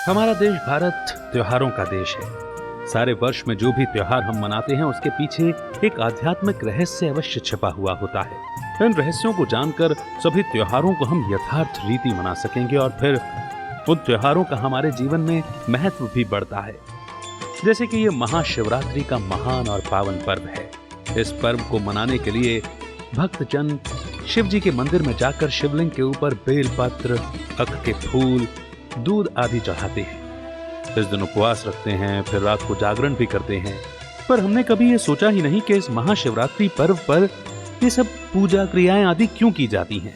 हमारा देश भारत त्योहारों का देश है। सारे वर्ष में जो भी त्योहार हम मनाते हैं उसके पीछे एक आध्यात्मिक रहस्य अवश्य छिपा हुआ होता है। इन रहस्यों को जानकर सभी त्योहारों को हम यथार्थ रीति मना सकेंगे और फिर उन त्योहारों का हमारे जीवन में महत्व भी बढ़ता है। जैसे कि ये महाशिवरात्रि का महान और पावन पर्व है। इस पर्व को मनाने के लिए भक्तजन शिव जी के मंदिर में जाकर शिवलिंग के ऊपर बेलपत्र, अख के फूल, दूध आदि चढ़ाते हैं। इस दिन उपवास रखते हैं, फिर रात को जागरण भी करते हैं। पर हमने कभी ये सोचा ही नहीं कि इस महाशिवरात्रि पर्व पर ये सब पूजा क्रियाएं आदि क्यों की जाती हैं।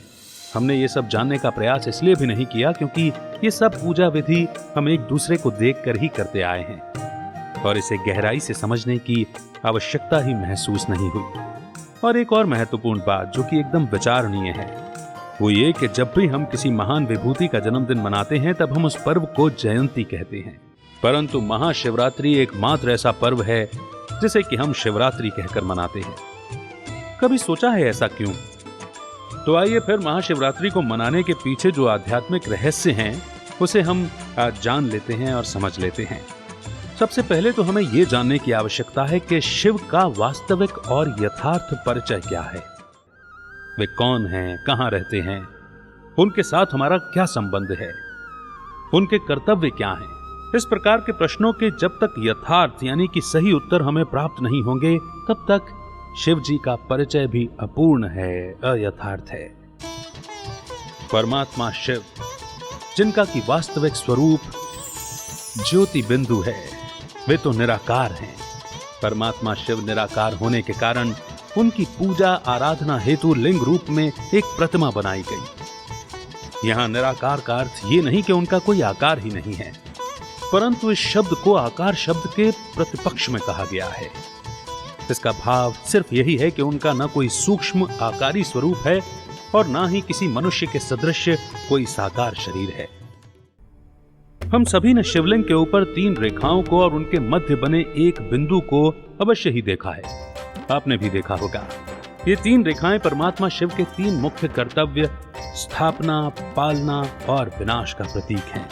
हमने ये सब जानने का प्रयास इसलिए भी नहीं किया क्योंकि ये सब पूजा विधि हम एक दूसरे को देखकर ही करते आए हैं और इसे गहराई से समझने की आवश्यकता ही महसूस नहीं हुई। और एक और महत्वपूर्ण बात जो कि एकदम विचारणीय है, वो ये कि जब भी हम किसी महान विभूति का जन्मदिन मनाते हैं तब हम उस पर्व को जयंती कहते हैं, परंतु महाशिवरात्रि एकमात्र ऐसा पर्व है जिसे कि हम शिवरात्रि कहकर मनाते हैं। कभी सोचा है ऐसा क्यों? तो आइए फिर महाशिवरात्रि को मनाने के पीछे जो आध्यात्मिक रहस्य हैं उसे हम आज जान लेते हैं और समझ लेते हैं। सबसे पहले तो हमें यह जानने की आवश्यकता है कि शिव का वास्तविक और यथार्थ परिचय क्या है। वे कौन हैं, कहां रहते हैं, उनके साथ हमारा क्या संबंध है, उनके कर्तव्य क्या हैं। इस प्रकार के प्रश्नों के जब तक यथार्थ यानी कि सही उत्तर हमें प्राप्त नहीं होंगे तब तक शिव जी का परिचय भी अपूर्ण है, अयथार्थ है। परमात्मा शिव, जिनका की वास्तविक स्वरूप ज्योति बिंदु है, वे तो निराकार हैं। परमात्मा शिव निराकार होने के कारण उनकी पूजा आराधना हेतु लिंग रूप में एक प्रतिमा बनाई गई। यहां निराकार का अर्थ ये नहीं कि उनका कोई आकार ही नहीं है, परंतु इस शब्द को आकार शब्द के प्रतिपक्ष में कहा गया है। इसका भाव सिर्फ यही है कि उनका न कोई सूक्ष्म आकारी स्वरूप है और न ही किसी मनुष्य के सदृश कोई साकार शरीर है। हम सभी ने शिवलिंग के ऊपर 3 रेखाओं को और उनके मध्य बने एक बिंदु को अवश्य ही देखा है। आपने भी देखा होगा। ये 3 रेखाएं परमात्मा शिव के 3 मुख्य कर्तव्य स्थापना, पालना और विनाश का प्रतीक हैं।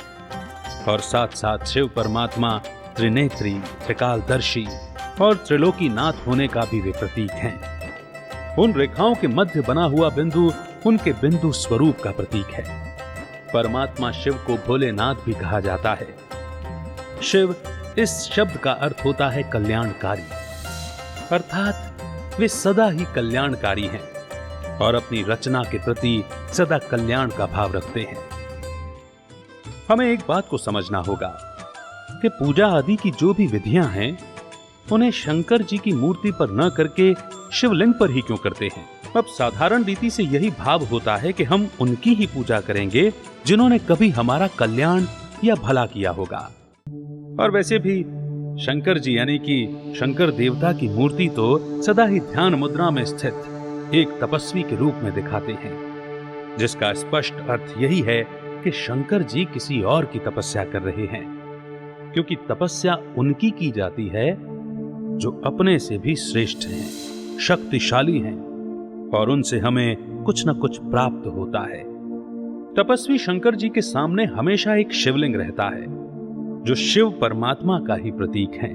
और साथ साथ शिव परमात्मा त्रिनेत्री, त्रिकालदर्शी और त्रिलोकीनाथ होने का भी वे प्रतीक हैं। उन रेखाओं के मध्य बना हुआ बिंदु उनके बिंदु स्वरूप का प्रतीक है। परमात्मा शिव को भोलेनाथ भी कहा जाता है। शिव इस शब्द का अर्थ होता है कल्याणकारी, अर्थात वे सदा ही कल्याणकारी हैं और अपनी रचना के प्रति सदा कल्याण का भाव रखते हैं। हमें एक बात को समझना होगा कि पूजा आदि की जो भी विधियां हैं उन्हें शंकर जी की मूर्ति पर न करके शिवलिंग पर ही क्यों करते हैं। अब साधारण रीति से यही भाव होता है कि हम उनकी ही पूजा करेंगे जिन्होंने कभी हमारा कल्याण या भला किया होगा। और वैसे भी शंकर जी यानी कि शंकर देवता की मूर्ति तो सदा ही ध्यान मुद्रा में स्थित एक तपस्वी के रूप में दिखाते हैं, जिसका स्पष्ट अर्थ यही है कि शंकर जी किसी और की तपस्या कर रहे हैं, क्योंकि तपस्या उनकी की जाती है जो अपने से भी श्रेष्ठ हैं, शक्तिशाली हैं और उनसे हमें कुछ न कुछ प्राप्त होता है। तपस्वी शंकर जी के सामने हमेशा एक शिवलिंग रहता है जो शिव परमात्मा का ही प्रतीक है।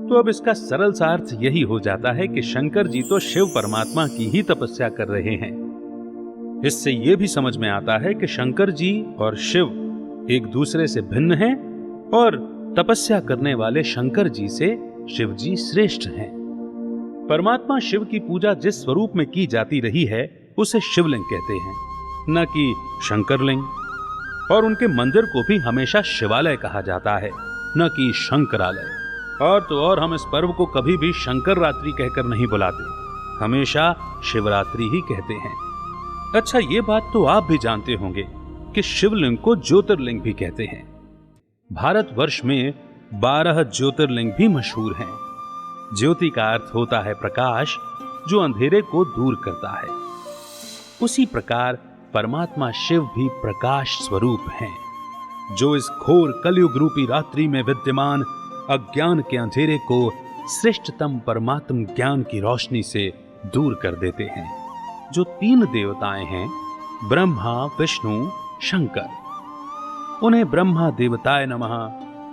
तो अब इसका सरल सा अर्थ यही हो जाता है कि शंकर जी तो शिव परमात्मा की ही तपस्या कर रहे हैं। इससे यह भी समझ में आता है कि शंकर जी और शिव एक दूसरे से भिन्न हैं और तपस्या करने वाले शंकर जी से शिव जी श्रेष्ठ हैं। परमात्मा शिव की पूजा जिस स्वरूप में की जाती रही है उसे शिवलिंग कहते हैं, न कि शंकरलिंग। और उनके मंदिर को भी हमेशा शिवालय कहा जाता है, न कि शंकरालय। और तो और हम इस पर्व को कभी भी शंकर रात्रि कहकर नहीं बुलाते, हमेशा शिवरात्रि ही कहते हैं। अच्छा, ये बात तो आप भी जानते होंगे कि शिवलिंग को ज्योतिर्लिंग भी कहते हैं। भारतवर्ष में 12 ज्योतिर्लिंग भी मशहूर हैं। ज्योति का अर्थ होता है प्रकाश, जो अंधेरे को दूर करता है। उसी प्रकार परमात्मा शिव भी प्रकाश स्वरूप हैं, जो इस घोर कलयुग रूपी रात्रि में विद्यमान अज्ञान के अंधेरे को श्रेष्ठतम परमात्म ज्ञान की रोशनी से दूर कर देते हैं। जो 3 देवताएं हैं, ब्रह्मा, विष्णु, शंकर, उन्हें ब्रह्मा देवताय नमः,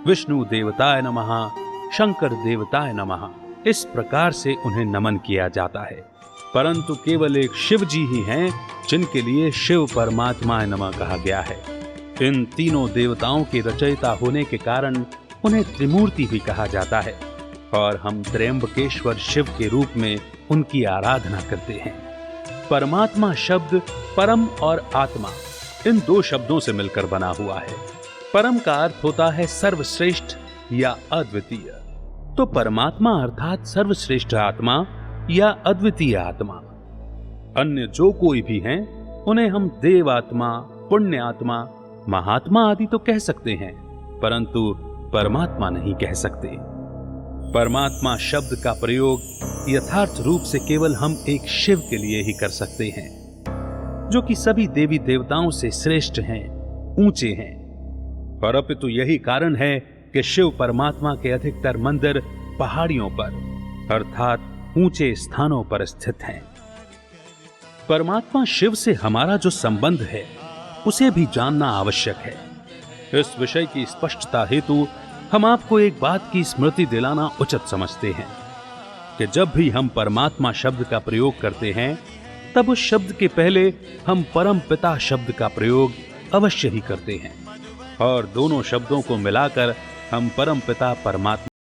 विष्णु देवताय नमः, शंकर देवताय नमः, इस प्रकार से उन्हें नमन किया जाता है। परंतु केवल एक शिव जी ही हैं जिनके लिए शिव परमात्माय नमः कहा गया है। इन तीनों देवताओं के रचयिता होने के कारण उन्हें त्रिमूर्ति भी कहा जाता है और हम त्र्यंबकेश्वर शिव के रूप में उनकी आराधना करते हैं। परमात्मा शब्द परम और आत्मा इन दो शब्दों से मिलकर बना हुआ है। परम का अर्थ होता है सर्वश्रेष्ठ या अद्वितीय, तो परमात्मा अर्थात सर्वश्रेष्ठ आत्मा या अद्वितीय आत्मा। अन्य जो कोई भी हैं उन्हें हम देव आत्मा, पुण्य आत्मा, महात्मा आदि तो कह सकते हैं, परंतु परमात्मा नहीं कह सकते। परमात्मा शब्द का प्रयोग यथार्थ रूप से केवल हम एक शिव के लिए ही कर सकते हैं, जो कि सभी देवी देवताओं से श्रेष्ठ हैं, ऊंचे हैं। और अपितु यही कारण है कि शिव परमात्मा के अधिकतर मंदिर पहाड़ियों पर अर्थात ऊंचे स्थानों पर स्थित हैं। परमात्मा शिव से हमारा जो संबंध है उसे भी जानना आवश्यक है। इस विषय की स्पष्टता हेतु हम आपको एक बात की स्मृति दिलाना उचित समझते हैं कि जब भी हम परमात्मा शब्द का प्रयोग करते हैं तब उस शब्द के पहले हम परम पिता शब्द का प्रयोग अवश्य ही करते हैं और दोनों शब्दों को मिलाकर हम परम पिता परमात्मा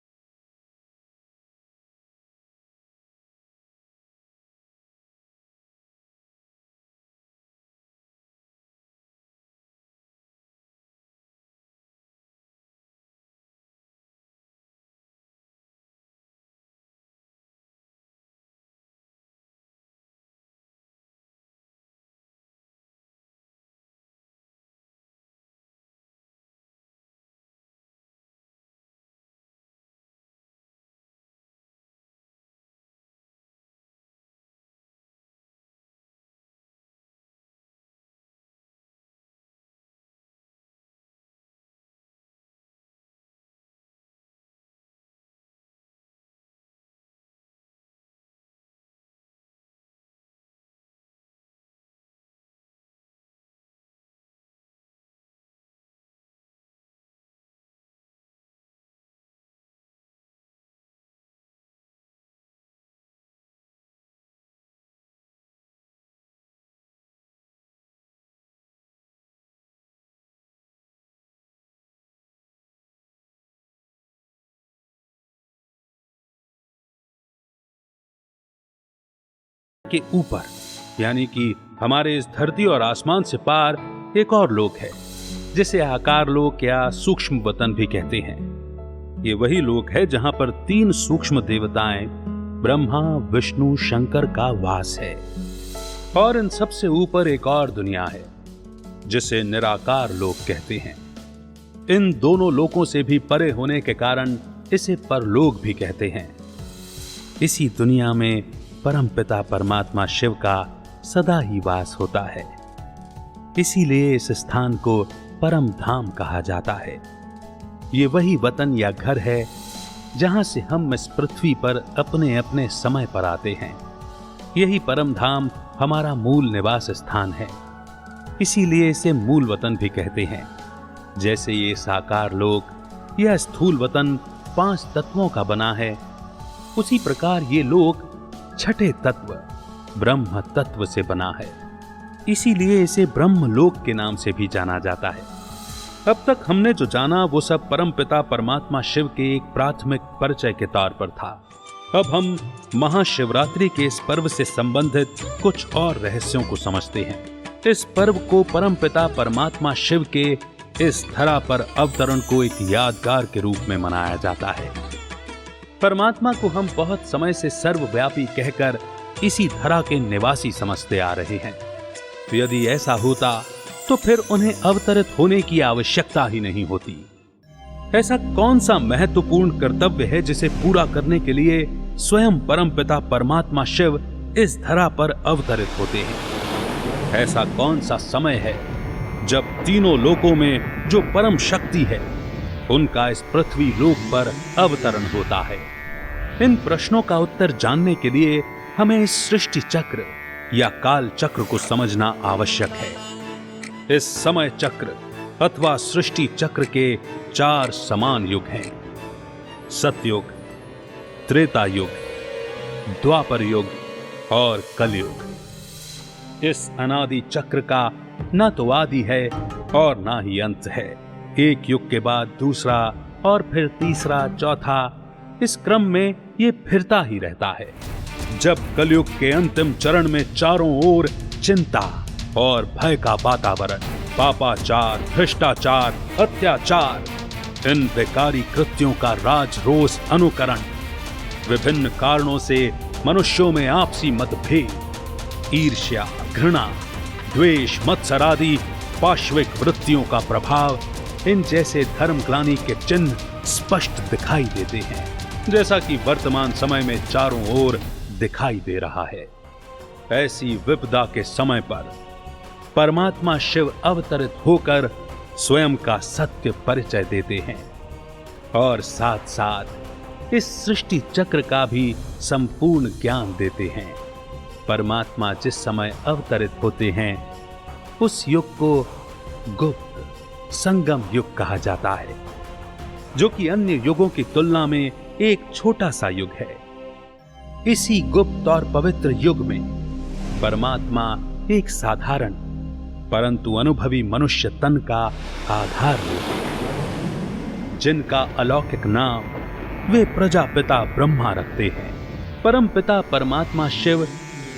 के ऊपर यानी कि हमारे इस धरती और आसमान से पार एक और लोक है जिसे आकार लोक या सूक्ष्म वतन भी कहते हैं। ये वही लोक है जहां पर 3 सूक्ष्म देवताएं ब्रह्मा, विष्णु, शंकर का वास है। और इन सबसे ऊपर एक और दुनिया है जिसे निराकार लोक कहते हैं। इन दोनों लोकों से भी परे होने के कारण इसे परलोक भी कहते हैं। इसी दुनिया में परम पिता परमात्मा शिव का सदा ही वास होता है, इसीलिए इस स्थान को परम धाम कहा जाता है। ये वही वतन या घर है जहां से हम इस पृथ्वी पर अपने अपने समय पर आते हैं। यही परम धाम हमारा मूल निवास स्थान है, इसीलिए इसे मूल वतन भी कहते हैं। जैसे ये साकार लोक या स्थूल वतन 5 तत्वों का बना है, उसी प्रकार ये लोक छठे तत्व ब्रह्म तत्व से बना है, इसीलिए इसे ब्रह्म लोक के नाम से भी जाना जाता है। अब तक हमने जो जाना वो सब परम पिता परमात्मा शिव के एक प्राथमिक परिचय के तौर पर था। अब हम महाशिवरात्रि के इस पर्व से संबंधित कुछ और रहस्यों को समझते हैं। इस पर्व को परम पिता परमात्मा शिव के इस धरा पर अवतरण को एक यादगार के रूप में मनाया जाता है। परमात्मा को हम बहुत समय से सर्वव्यापी कहकर इसी धरा के निवासी समझते आ रहे हैं। तो यदि ऐसा होता तो फिर उन्हें अवतरित होने की आवश्यकता ही नहीं होती। ऐसा कौन सा महत्वपूर्ण कर्तव्य है जिसे पूरा करने के लिए स्वयं परमपिता परमात्मा शिव इस धरा पर अवतरित होते हैं? ऐसा कौन सा समय है जब तीनों लोकों में जो परम शक्ति है उनका इस पृथ्वी लोक पर अवतरण होता है? इन प्रश्नों का उत्तर जानने के लिए हमें इस सृष्टि चक्र या काल चक्र को समझना आवश्यक है। इस समय चक्र अथवा सृष्टि चक्र के 4 समान युग हैं। सतयुग, त्रेता युग, द्वापर युग और कलयुग। इस अनादि चक्र का न तो आदि है और ना ही अंत है। एक युग के बाद दूसरा और फिर तीसरा, चौथा, इस क्रम में ये फिरता ही रहता है। जब कलयुग के अंतिम चरण में चारों ओर चिंता और भय का वातावरण, पापाचार, भ्रष्टाचार, अत्याचार, इन बेकारी कृत्यों का राज रोष अनुकरण, विभिन्न कारणों से मनुष्यों में आपसी मतभेद, ईर्ष्या, घृणा, द्वेष, मत्सर आदि पाश्विक वृत्तियों का प्रभाव, इन जैसे धर्मग्लानि के चिन्ह स्पष्ट दिखाई देते हैं, जैसा कि वर्तमान समय में चारों ओर दिखाई दे रहा है। ऐसी विपदा के समय पर परमात्मा शिव अवतरित होकर स्वयं का सत्य परिचय देते हैं और साथ साथ इस सृष्टि चक्र का भी संपूर्ण ज्ञान देते हैं। परमात्मा जिस समय अवतरित होते हैं उस युग को गुप्त संगम युग कहा जाता है, जो कि अन्य युगों की तुलना में एक छोटा सा युग है। इसी गुप्त और पवित्र युग में परमात्मा एक साधारण परंतु अनुभवी मनुष्य तन का आधार लेते हैं, जिनका अलौकिक नाम वे प्रजापिता ब्रह्मा रखते हैं। परम पिता परमात्मा शिव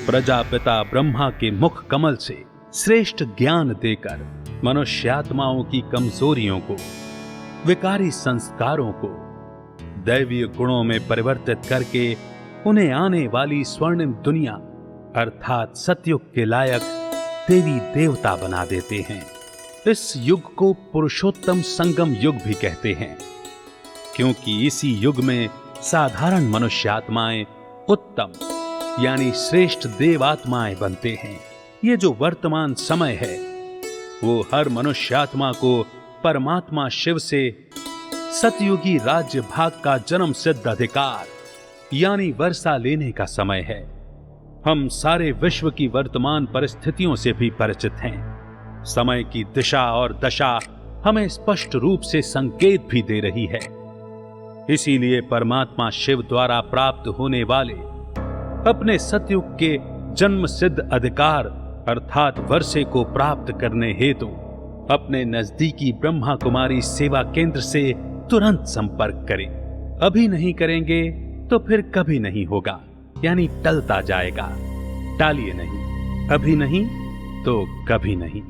प्रजापिता ब्रह्मा के मुख कमल से श्रेष्ठ ज्ञान देकर मनुष्यात्माओं की कमजोरियों को, विकारी संस्कारों को दैवीय गुणों में परिवर्तित करके उन्हें आने वाली स्वर्णिम दुनिया अर्थात सतयुग के लायक देवी देवता बना देते हैं। इस युग को पुरुषोत्तम संगम युग भी कहते हैं, क्योंकि इसी युग में साधारण मनुष्यात्माएं उत्तम यानी श्रेष्ठ देवात्माएं बनते हैं। ये जो वर्तमान समय है वो हर मनुष्यात्मा को परमात्मा शिव से सतयुगी राज्य भाग का जन्म सिद्ध अधिकार यानी वर्षा लेने का समय है। हम सारे विश्व की वर्तमान परिस्थितियों से भी परिचित हैं। समय की दिशा और दशा हमें स्पष्ट रूप से संकेत भी दे रही है। इसीलिए परमात्मा शिव द्वारा प्राप्त होने वाले अपने सतयुग के जन्म सिद्ध अधिकार अर्थात वर्षे को प्राप्त करने हेतु अपने नजदीकी ब्रह्मा कुमारी सेवा केंद्र से तुरंत संपर्क करें। अभी नहीं करेंगे तो फिर कभी नहीं होगा, यानी टलता जाएगा। टालिए नहीं, अभी नहीं तो कभी नहीं।